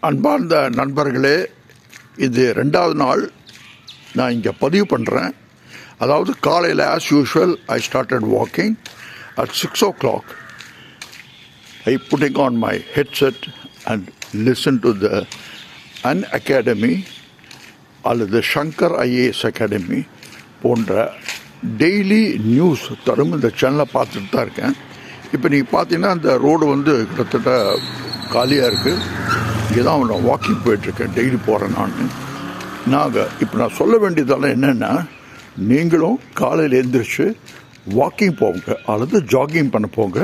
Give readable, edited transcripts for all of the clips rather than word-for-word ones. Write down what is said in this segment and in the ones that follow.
அன்பார்ந்த நண்பர்களே, இது 2வது நாள் நான் இங்கே பதிவு பண்ணுறேன். அதாவது காலையில் as usual I started walking at 6 o'clock. I putting on my headset and listen to the An Academy அல்லது சங்கர் IAS அகாடமி போன்ற டெய்லி நியூஸ் தரும் இந்த சேனலை பார்த்துட்டு தான் இருக்கேன். இப்போ நீங்கள் பார்த்தீங்கன்னா அந்த ரோடு கிட்டத்தட்ட காலியாக இருக்குது. இங்கே தான் நான் வாக்கிங் போயிட்டுருக்கேன், டெய்லி போகிறேன் இப்போ நான் சொல்ல வேண்டியதெல்லாம் என்னென்னா, நீங்களும் காலையில் எழுந்திரிச்சு வாக்கிங் போங்க அல்லது ஜாகிங் பண்ண போங்க.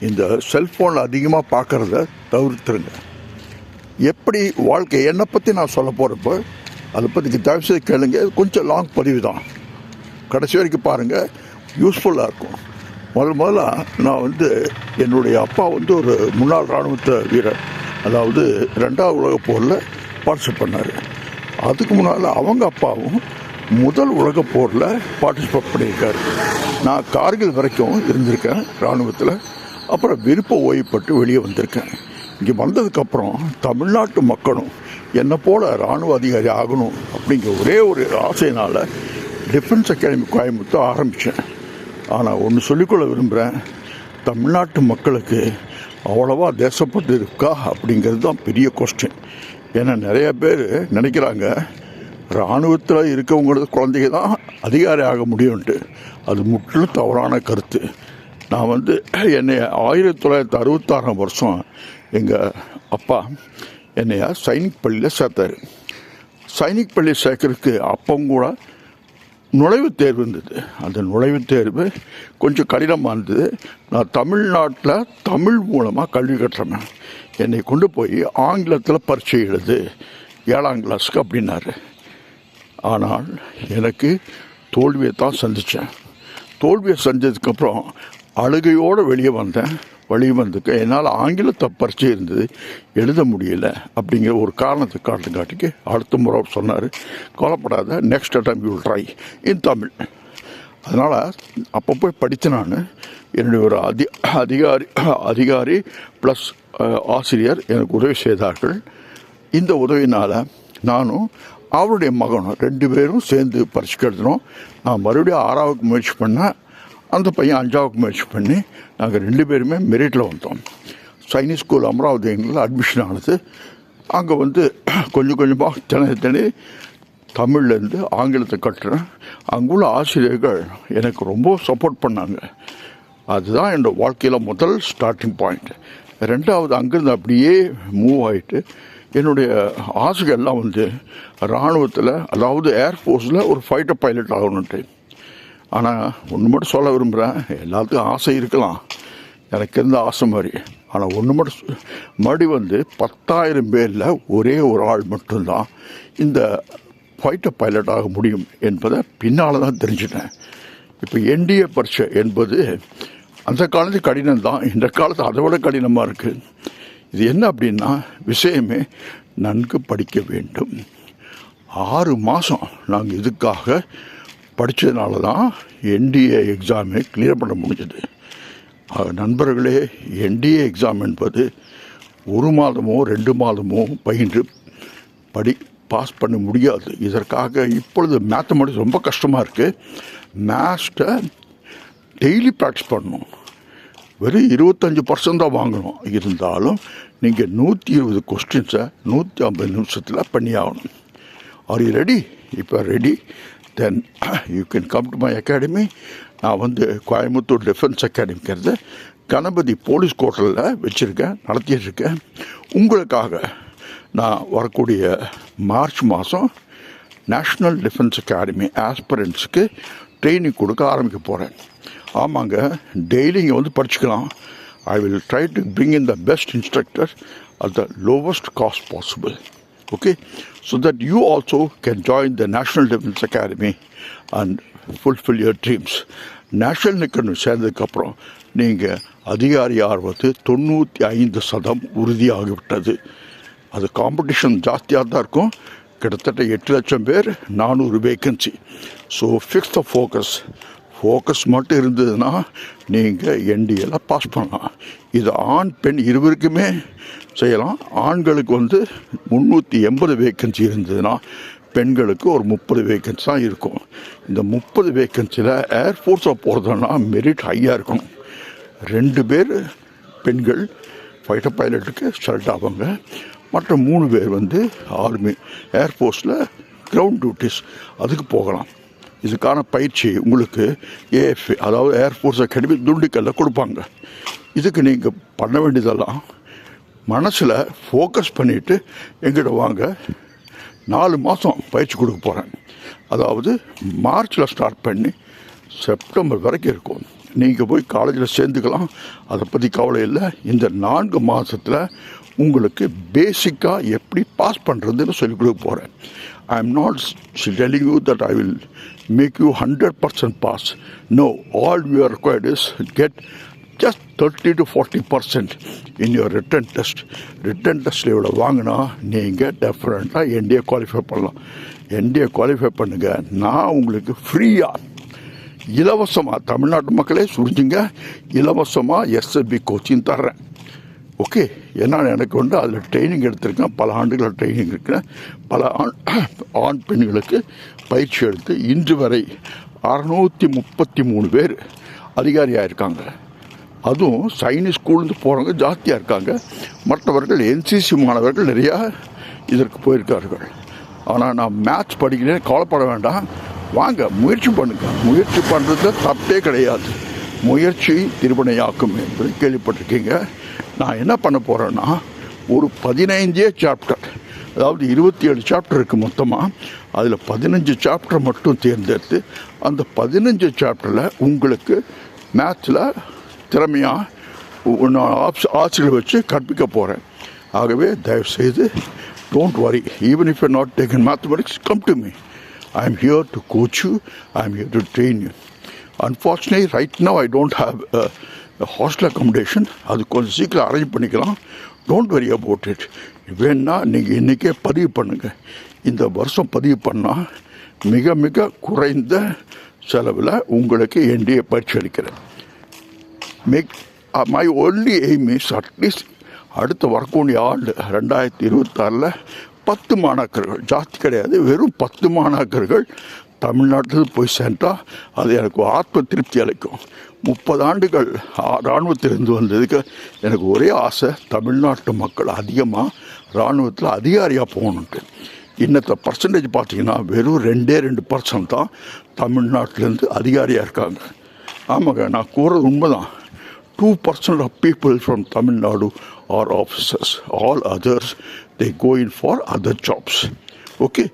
இந்த செல்ஃபோனில் அதிகமாக பார்க்குறத தவிர்த்துருங்க. எப்படி வாழ்க்கை என்னை பற்றி நான் சொல்ல போகிறப்போ அதை பற்றி தயவுசெய்து கேளுங்க. கொஞ்சம் லாங் பதிவு தான், கடைசி வரைக்கும் பாருங்கள், யூஸ்ஃபுல்லாக இருக்கும். முதல்ல நான் என்னுடைய அப்பா ஒரு முன்னாள் இராணுவ வீரர், அதாவது 2வது உலகப் போரில் பார்ட்டிசிபேட் பண்ணார். அதுக்கு முன்னால் அவங்க அப்பாவும் முதல் உலகப் போரில் பார்ட்டிசிபேட் பண்ணியிருக்காரு. நான் கார்கில் வரைக்கும் இருந்திருக்கேன் இராணுவத்தில். அப்புறம் விருப்ப ஓய்வு பெற்று வெளியே வந்திருக்கேன். இங்கே வந்ததுக்கப்புறம் தமிழ்நாட்டு மக்களும் என்னை போல் இராணுவ அதிகாரி ஆகணும் அப்படிங்கிற ஒரே ஒரு ஆசையினால் டிஃபென்ஸ் அகாடமி கோயம்புத்தூர் ஆரம்பித்தேன். ஆனால் ஒன்று சொல்லிக்கொள்ள விரும்புகிறேன், தமிழ்நாட்டு மக்களுக்கு அவ்வளவா தேசப்பட்டு இருக்கா அப்படிங்கிறது தான் பெரிய கொஸ்டின். ஏன்னா நிறைய பேர் நினைக்கிறாங்க இராணுவத்தில் இருக்கவங்களது குழந்தைங்க தான் அதிகாரி ஆக முடியும்ன்ட்டு. அது முற்றிலும் தவறான கருத்து. நான் என்னை 1966ஆம் வருஷம் எங்கள் அப்பா என்னைய சைனிக் பள்ளியில் சேர்த்தார். சைனிக் பள்ளி சேர்க்கறதுக்கு அப்பங்கூட நுழைவுத் தேர்வு இருந்தது. அந்த நுழைவுத் தேர்வு கொஞ்சம் கடினமாக இருந்தது. நான் தமிழ்நாட்டில் தமிழ் மூலமாக கல்வி கட்டுறேன். என்னை கொண்டு போய் ஆங்கிலத்தில் பரீட்சை எழுது 7ஆம் கிளாஸுக்கு அப்படின்னாரு. ஆனால் எனக்கு தோல்வியை தான் சந்தித்தேன். தோல்வியை செஞ்சதுக்கப்புறம் அழுகையோடு வெளியே வந்தேன். என்னால் ஆங்கிலத்தை பரீட்சை இருந்தது, எழுத முடியலை அப்படிங்கிற ஒரு காரணத்தை காட்டிக்கு அடுத்த முறை சொன்னார், கவலைப்படாத, next time you will try இன் தமிழ். அதனால் அப்போ போய் படித்து நான் என்னுடைய ஒரு அதிகாரி ப்ளஸ் ஆசிரியர் எனக்கு உதவி செய்தார்கள். இந்த உதவினால் நானும் அவருடைய மகனும் 2 பேரும் சேர்ந்து பரீட்சை எழுதினோம். நான் மறுபடியும் 6ஆவதுக்கு முயற்சி பண்ணேன். அந்த பையன் 5ஆவதுக்கு முயற்சி பண்ணி நாங்கள் 2 பேருமே மெரிட்டில் வந்தோம். சைனீஸ் ஸ்கூல் அமராவதியில் அட்மிஷன் ஆனது. அங்கே கொஞ்சம் கொஞ்சமாக திணறி தமிழ்லேருந்து ஆங்கிலத்தை கட்டுறேன். அங்குள்ள ஆசிரியர்கள் எனக்கு ரொம்ப சப்போர்ட் பண்ணாங்க. அதுதான் என்னோடய வாழ்க்கையில் முதல் ஸ்டார்டிங் பாயிண்ட். 2வது அங்கேருந்து அப்படியே மூவ் ஆகிட்டு என்னுடைய ஆசைகள் எல்லாம் இராணுவத்தில், அதாவது ஏர்ஃபோர்ஸில் ஒரு ஃபைட்டர் பைலட் ஆகணுன்ட்டு. ஆனால் ஒன்று மட்டும் சொல்ல விரும்புகிறேன், எல்லாத்துக்கும் ஆசை இருக்கலாம், எனக்கு இருந்த ஆசை மாதிரி. ஆனால் ஒன்று மட்டும் மறுபடி 10,000 பேரில் ஒரே ஒரு ஆள் மட்டும்தான் இந்த ஃபைட்டர் பைலட் ஆக முடியும் என்பதை பின்னால் தான் தெரிஞ்சுட்டேன். இப்போ NDA பரீட்சை என்பது அந்த காலத்து கடினம் தான், இந்த காலத்து அதை விட கடினமாக இருக்குது. இது என்ன அப்படின்னா, விஷயமே நன்கு படிக்க வேண்டும். 6 மாதம் நாங்கள் இதுக்காக படித்ததுனால தான் NDA எக்ஸாமை கிளியர் பண்ண முடிஞ்சது. நண்பர்களே, NDA எக்ஸாம் என்பது 1 மாதமோ 2 மாதமோ பயின்று பாஸ் பண்ண முடியாது. இதற்காக இப்பொழுது மேத்தமெட்டிக்ஸ் ரொம்ப கஷ்டமாக இருக்குது. மேத்ஸை டெய்லி ப்ராக்டிஸ் பண்ணணும். வெறும் 25% தான் வாங்கணும். இருந்தாலும் நீங்கள் 120 கொஸ்டின்ஸை 150 நிமிஷத்தில் பண்ணி ஆகணும். Are you ready? இப்போ ready? Then you can come to my academy. நான் கோயம்புத்தூர் டிஃபென்ஸ் அகாடமிங்கிறது கணபதி போலீஸ் கோட்டலில் வச்சுருக்கேன், நடத்திட்டுருக்கேன். உங்களுக்காக நான் வரக்கூடிய மார்ச் மாதம் நேஷ்னல் டிஃபென்ஸ் அகாடமி ஆஸ்பிரண்ட்ஸுக்கு ட்ரைனிங் கொடுக்க ஆரம்பிக்க போகிறேன். ஆமாங்க, டெய்லி இங்கே படிச்சுக்கலாம். I will try to bring in the best instructor at the lowest cost possible. Okay, so that you also can join the National Defense Academy and fulfill your dreams. National நிக்கணும் சேர்ந்ததுக்கப்புறம் நீங்கள் அதிகாரி ஆர்வது 95% உறுதியாகிவிட்டது. அது competition ஜாஸ்தியாக தான் இருக்கும். கிட்டத்தட்ட 8 லட்சம் பேர், 400 vacancy. So fix the focus மட்டும் இருந்ததுன்னா நீங்கள் NDAல பாஸ் பண்ணலாம். இது ஆண் பெண் இருவருக்குமே செய்யலாம். ஆண்களுக்கு வந்து 380 வேக்கன்சி இருந்ததுன்னா பெண்களுக்கு ஒரு 30 வேக்கன்சி தான் இருக்கும். இந்த 30 வேக்கன்சியில் ஏர்ஃபோர்ஸாக போகிறதுனா மெரிட் ஹையாக இருக்கணும். 2 பேர் பெண்கள் ஃபைட்டர் பைலட்டுக்கு செலக்ட் ஆவாங்க. மற்ற 3 பேர் வந்து ஆர்மி ஏர்ஃபோர்ஸில் கிரவுண்ட் டியூட்டிஸ் அதுக்கு போகலாம். இதுக்கான பயிற்சி உங்களுக்கு ஏஎஃப் அதாவது ஏர்ஃபோர்ஸ் அகாடமி துண்டிக்கல்ல கொடுப்பாங்க. இதுக்கு நீங்கள் பண்ண வேண்டியதெல்லாம் மனசில் ஃபோக்கஸ் பண்ணிவிட்டு எங்கிட்ட வாங்க. 4 மாதம் பயிற்சி கொடுக்க போகிறேன். அதாவது மார்ச்சில் ஸ்டார்ட் பண்ணி செப்டம்பர் வரைக்கும் இருக்கும். நீங்கள் போய் காலேஜில் சேர்ந்துக்கலாம், அதை பற்றி கவலை இல்லை. இந்த 4 மாதத்தில் உங்களுக்கு பேசிக்காக எப்படி பாஸ் பண்ணுறதுன்னு சொல்லிக் கொடுக்க போகிறேன். I am not telling you that I will make you 100% pass. No, all you are required is get just 30 to 40% in your written test. Written test இவ்வளோ வாங்கினா நீங்கள் டெஃபினட்டாக என்டிஏ குவாலிஃபை பண்ணலாம். என்டிஏ குவாலிஃபை பண்ணுங்க. நான் உங்களுக்கு ஃப்ரீயாக இலவசமாக தமிழ்நாட்டு மக்களே சுரிஞ்சுங்க இலவசமாக எஸ்எஸ்பி கோச்சிங் தர்றேன். ஓகே, ஏன்னா எனக்கு வந்து அதில் ட்ரைனிங் எடுத்திருக்கேன். பல ஆண்டுகள் ட்ரைனிங் இருக்கேன். பல ஆண் பெண்களுக்கு பயிற்சி எடுத்து இன்று வரை 633 பேர் அதிகாரியாக இருக்காங்க. அதுவும் சைனீஸ் ஸ்கூல்லேருந்து போகிறவங்க ஜாஸ்தியாக இருக்காங்க. மற்றவர்கள் என்சிசி மாணவர்கள் நிறையா இதற்கு போயிருக்கார்கள். ஆனால் நான் மேத்ஸ் படிக்கிறேன், கவலைப்பட வேண்டாம், வாங்க முயற்சி பண்ணுங்க. முயற்சி பண்ணுறது தப்பே கிடையாது. முயற்சி திருவினையாக்கும் என்பதை கேள்விப்பட்டிருக்கீங்க. நான் என்ன பண்ண போகிறேன்னா ஒரு 15 சாப்டர், அதாவது 27 சாப்டர் இருக்குது மொத்தமாக. அதில் 15 சாப்டர் மட்டும் தேர்ந்தெடுத்து அந்த 15 சாப்டரில் உங்களுக்கு மேத்ஸில் திறமையாக ஆசிரியர் வச்சு கற்பிக்க போகிறேன். ஆகவே தயவுசெய்து don't worry. Even if you not taken mathematics, come to me. I am here to coach you. I am here to train you. Unfortunately, right now I don't have a hostel accommodation. அது கொஞ்சம் சீக்கிரம் arrange பண்ணிக்கலாம். Don't worry about it. வேணா நீங்கள் இன்றைக்கே பதிவு பண்ணுங்கள். இந்த வருஷம் பதிவு பண்ணால் மிக மிக குறைந்த செலவில் உங்களுக்கு என்டிஏ பயிற்சி அளிக்கிறேன். My only aim is at least அடுத்த வரக்கூடிய ஆண்டு 2026 10 மாணாக்கர்கள், ஜாஸ்தி கிடையாது, வெறும் 10 மாணாக்கர்கள் தமிழ்நாட்டில் போய் சேர்ந்தால் அது எனக்கு ஆத்ம திருப்தி அளிக்கும். 30 ஆண்டுகள் இராணுவத்திலிருந்து வந்ததுக்கு எனக்கு ஒரே ஆசை, தமிழ்நாட்டு மக்கள் அதிகமாக இராணுவத்தில் அதிகாரியாக போகணுன்ட்டு. இன்னத்த பர்சன்டேஜ் பார்த்தீங்கன்னா வெறும் 2% தான் தமிழ்நாட்டிலேருந்து அதிகாரியாக இருக்காங்க. ஆமாங்க, நான் கூறுறது உண்மைதான். 2% of people from Tamil Nadu are officers. All others, they go in for other jobs. Okay?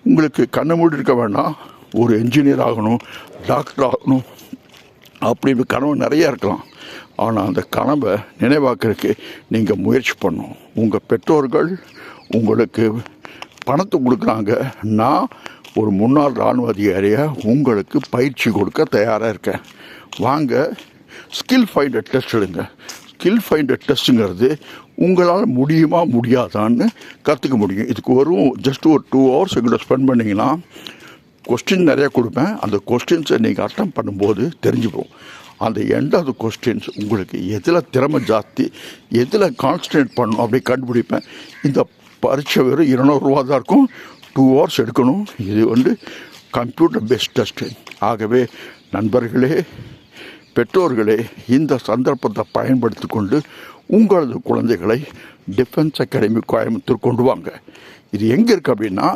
உங்களுக்கு கண்ணை மூடி இருக்க வேண்டாம். ஒரு என்ஜினியர் ஆகணும், டாக்டர் ஆகணும் அப்படின்னு கனவு நிறையா இருக்கலாம். ஆனால் அந்த கனவை நினைவாக்கிறதுக்கு நீங்கள் முயற்சி பண்ணணும். உங்கள் பெற்றோர்கள் உங்களுக்கு பணத்தை கொடுக்குறாங்க. நான் ஒரு முன்னாள் இராணுவ அதிகாரியாக உங்களுக்கு பயிற்சி கொடுக்க தயாராக இருக்கேன். வாங்க, ஸ்கில் ஃபைண்டர் டெஸ்ட் எடுங்க. ஸ்கில் ஃபைண்டர் டெஸ்ட்டுங்கிறது உங்களால் முடியுமா முடியாதான்னு கற்றுக்க முடியும். இதுக்கு வரும் ஜஸ்ட் ஒரு 2 hours எங்கிட்ட ஸ்பெண்ட் பண்ணிங்கன்னா கொஸ்டின் நிறையா கொடுப்பேன். அந்த கொஸ்டின்ஸை நீங்கள் அட்டம் பண்ணும்போது தெரிஞ்சுப்போம். அந்த எண்ட் ஆஃப் த கொஸ்டின்ஸ் உங்களுக்கு எதில் திறமை ஜாஸ்தி, எதில் கான்சன்ட்ரேட் பண்ணணும் அப்படி கண்டுபிடிப்பேன். இந்த பரீட்சை வெறும் 200 ரூபா தான் இருக்கும். 2 hours எடுக்கணும். இது வந்து கம்ப்யூட்டர் பேஸ்ட் டெஸ்ட்டு. ஆகவே நண்பர்களே, பெற்றோர்களே, இந்த சந்தர்ப்பத்தை பயன்படுத்தி கொண்டு உங்களது குழந்தைகளை டிஃபென்ஸ் அகாடமி கோயம்புத்தூர் கொண்டு வாங்க. இது எங்கே இருக்குது அப்படின்னா